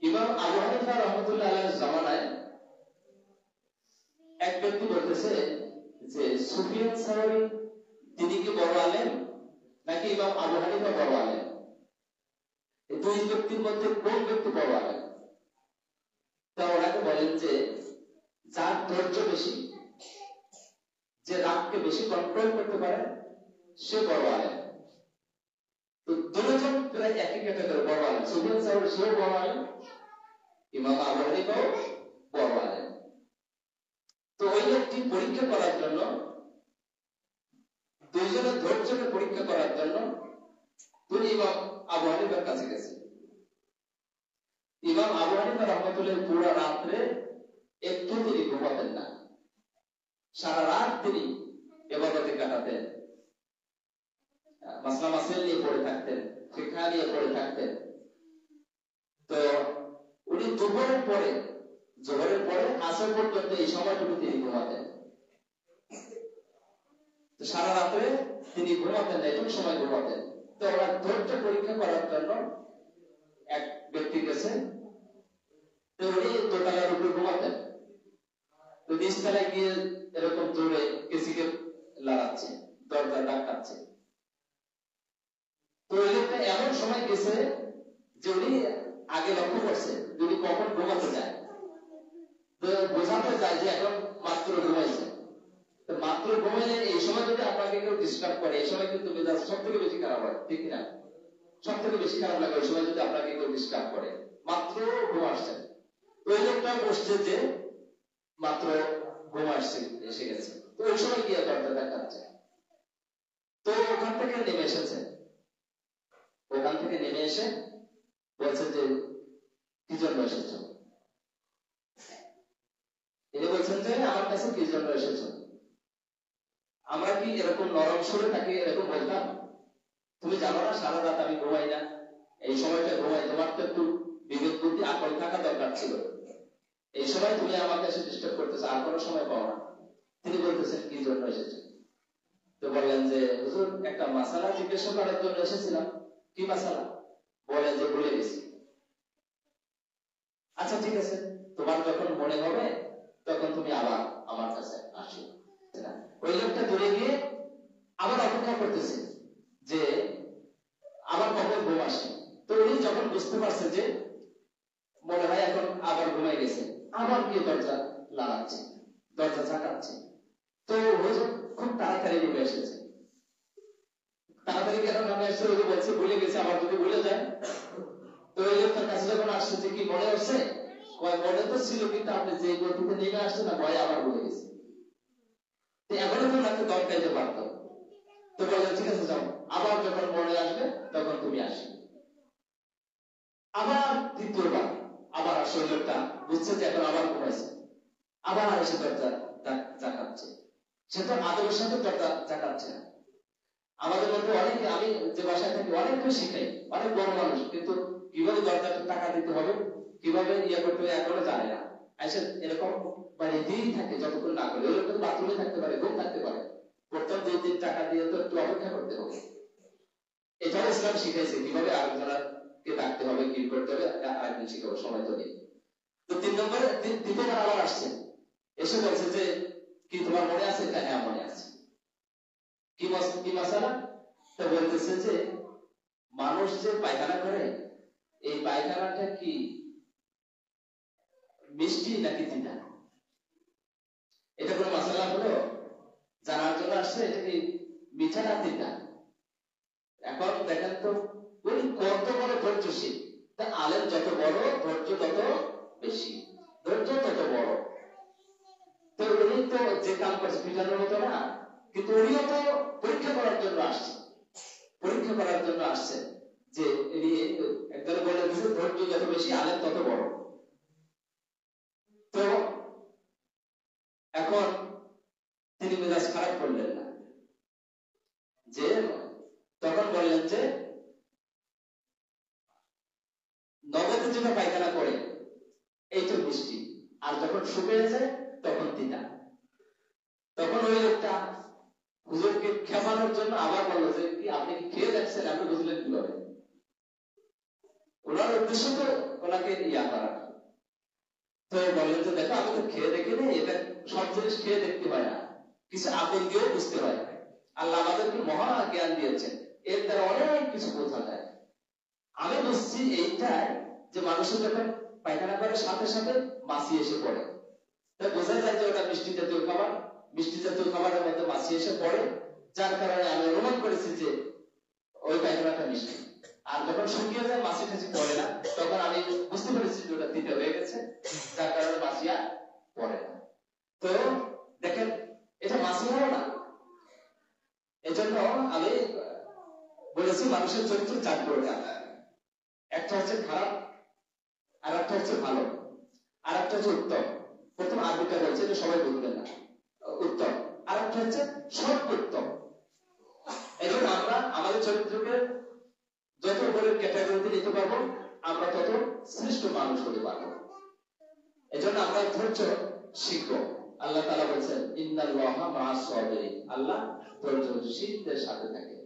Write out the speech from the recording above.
ইমাম আবু হানিফা রাহমাতুল্লাহ আলাইহির জামানায় এক ব্যক্তি বলতেছে যে সুফিয়ান সাওরি তিনি কি বড় আলেম নাকি ইমাম আবু হানিফা বড় আলেম? এই দুই ব্যক্তির মধ্যে কোন ব্যক্তি বড় আলেম? তা ওনাকে বলেন যে যার ধৈর্য বেশি, যে রাগকে বেশি কন্ট্রোল করতে পারে, সে বড় আলেম। তো দুজন প্রায় একই ক্যাটাগরি বড় আলেম। সুফিয়ান সাওরি সেও বড় আলেম, ইমাম আবু হানিফাও বড় আলেম। তো ওই লোকটি পরীক্ষা করার জন্য, দুইজনের ধৈর্যকে পরীক্ষা করার জন্য তিনি ইমাম আবু হানিফার কাছে গেছেন। ইমাম আবু হানিফা রাহমাতুল্লাহ পুরো রাত্রে একটু তিনি ঘুমাতেন না, সারা রাত তিনি ইবাদতে কাটাতেন, মাসলা মাসাইল নিয়ে পড়ে থাকতেন, ফিকহ নিয়ে পড়ে থাকতেন। তো উনি জোহরের পরে আসর পর্যন্ত এই সময়টুকু তিনি ঘুমাতেন। তো সারা রাত্রে তিনি ঘুমাতেন না, এটুকু সময় ঘুমাতেন। তো ওরা ধৈর্য পরীক্ষা করার জন্য এক ব্যক্তি গেছে। তো উনি দোতলার উপরে ঘুমাতেন, তো নিচতলায় গিয়ে এরকম জোরে কেসিকে লাগাচ্ছে, দরজা ডাকাচ্ছে। তো ওই লোকটা এমন সময় গেছে যে উনি আগে লক্ষ্য করছে যে উনি কখন ঘুমাতে যায়। তো বোঝাতে যায় যে এখন মাত্র ঘুমাইছে। তো মাত্র ঘুমাইলে এই সময় যদি আপনাকে কেউ ডিস্টার্ব করে, এই সময় কিন্তু মেজাজ সব থেকে বেশি খারাপ হয়, ঠিক না? সব থেকে বেশি খারাপ লাগে ওই সময় যদি আপনাকে কেউ ডিস্টার্ব করে। মাত্র ঘুম আসছে, ওই লোকটা বসছে যে মাত্র ঘুম আসছে, এসে গেছে। তো ওই সময় গিয়ে দরজা দেখাচ্ছে। তো ওখান থেকে নেমে এসেছে, ওখান থেকে নেমে এসে বলছে যে কি জন্য এসেছ? তিনি বলছেন যে আমার কাছে কি জন্য এসেছ? আমরা কি এরকম নরম সুরে তাকে এরকম বলতাম? তুমি জানো না সারা রাত আমি ঘুমাই না, এই সময়টা ঘুমাই, তোমার তো একটু বিবেক বুদ্ধি আকল থাকা দরকার ছিল, এই সময় তুমি আমাকে এসে ডিস্টার্ব করতেছো, আর কোনো সময় পাও না। তিনি বলতেছেন কি জন্য এসেছেন? তো বললেন যে হুজুর একটা মাসালা জিজ্ঞাসা করার জন্য এসেছিলাম। কি মাসালা? বলে যে ভুলে গেছি। আচ্ছা ঠিক আছে, তোমার যখন মনে হবে তখন তুমি আবার আমার কাছে আসো। ওই লোকটা দূরে গিয়ে আবার অপেক্ষা করতেছে যে আবার কখন ঘুম আসে। তো উনি যখন বুঝতে পারছে যে মনে হয় এখন আবার ঘুমাই গেছে, আবার গিয়ে দরজা লাগাচ্ছে, দরজা ঝাঁকাচ্ছে। তো হুজুর খুব তাড়াতাড়ি নেমে এসেছে। তাড়াতাড়ি কেন নামে আসছে? ওই বলছে ভুলে গেছে, আবার যদি ভুলে যায়। তো ওই লোকটার কাছে যখন আসছে যে কি মনে হচ্ছে, মনে তো ছিল, কিন্তু আপনি যে গতিতে নেমে আসছে না, ভয় আবার ভুলে গেছে। এখনো তো নাকি দরকাইতে পারতো। তো বললেন ঠিক আছে যাও, আবার যখন মনে আসবে তখন তুমি আসি। আবার দ্বিতীয়বার আবার আসে। ওই লোকটা বুঝছে যে এখন আবার ঘুমাইছে, আবার এসে দরজা জাগাচ্ছে। সে তো আদরের সাথে দরজা জাগাচ্ছে না। আমাদের মধ্যে অনেকে, আমি যে বাসায় থাকি অনেককে শিখাই, অনেক বড় মানুষ, কিন্তু কিভাবে দরজাটা টাকা দিতে হবে, কিভাবে ইয়ে করতে হবে এখনো জানে না। আইসা এরকম মানে দিয়েই থাকে যতক্ষণ না করে। ওই লোকটা তো বাথরুমে থাকতে পারে, ঘুম থাকতে পারে, প্রথম 2-3 টাকা দিয়ে তো একটু অপেক্ষা করতে হবে। এটাও ইসলাম শিখাইছে কিভাবে আরেকজনকে ডাকতে হবে, কি করতে হবে, আরেকদিন শিখাবো, সময় তো নেই। তো 3 নম্বরে দ্বিতীয়বার আবার আসছে, এসে বলছে যে কি তোমার মনে আছে? হ্যাঁ মনে আছে। কি মাসালা? তা বলতেছে যে মানুষ যে পায়খানা করে, এই পায়খানাটা কি মিষ্টি নাকি তিতা? এটা কোনো মাসালা হলো? জানার জন্য আসছে এটা কি মিঠা না তিতা। এখন দেখেন তো উনি কত বড় ধৈর্যশীল। তা আলেম যত বড়, ধৈর্য তত বেশি, ধৈর্য তত বড়। তো উনি তো যে কাম করছে পিটানোর মতো না, কিন্তু উনিও তো পরীক্ষা করার জন্য আসছে, পরীক্ষা করার জন্য আসছে যে একদলে বলে দিচ্ছে ধৈর্য যত বেশি আলেম তত বড়। তো এখন তিনি মেজাজ খারাপ করলেন না, যে তখন বললেন যে নগদে যেটা পায়খানা করে এইটা মিষ্টি, আর যখন শুকিয়ে যায় তখন তিতা। তখন ওই লোকটা হুজুরকে খেপানোর জন্য আবার বললো যে কি আপনি কি খেয়ে যাচ্ছেন, আপনি বুঝলেন কিভাবে? ওনার উদ্দেশ্য তো ওনাকে ইয়া রাখা। তো বললেন যে দেখো আমি তো খেয়ে দেখি না, এটা সব জিনিস খেয়ে দেখতে হয় না, কিছু আকল দিয়েও বুঝতে হয়। আল্লাহ আমাদেরকে মহা জ্ঞান দিয়েছেন, এর দ্বারা অনেক কিছু বোঝা যায়। আমি বুঝছি এইটাই যে মানুষের যখন পায়খানা করার সাথে সাথে মাছি এসে পড়ে, তাই বোঝা যায় যে ওটা মিষ্টি জাতীয় খাবার, মিষ্টি জাতীয় খাবারের মধ্যে মাছি এসে পড়ে, যার কারণে আমি অনুমান করেছি যে ওই পায়খানাটা মিষ্টি। আর যখন শুকিয়ে যায় মাছি টাছি পড়ে না, তখন আমি বুঝতে পেরেছি যে ওটা তিতে হয়ে গেছে, যার কারণে মাছি আর পড়ে না। তো দেখেন এটা মাছি হলো না। এজন্য আমি বলেছি মানুষের চরিত্র 4 প্রকার, একটা হচ্ছে খারাপ, আর একটা হচ্ছে ভালো, আর একটা হচ্ছে উত্তম। প্রথম আরবিটা বলছে, এটা সবাই বলবেন না, উত্তম। আর একটা হচ্ছে সর্বোত্তম। এই জন্য আমরা আমাদের চরিত্রকে যত উপরের ক্যাটাগরিতে নিতে পারবো, আমরা তত শ্রেষ্ঠ মানুষ হতে পারবো। এই জন্য আমরা ধৈর্য শিখবো। আল্লাহ তাআলা বলছেন ইন্নাল্লাহা মা'আস সাবিরিন, আল্লাহ ধৈর্যশীলদের সাথে থাকে।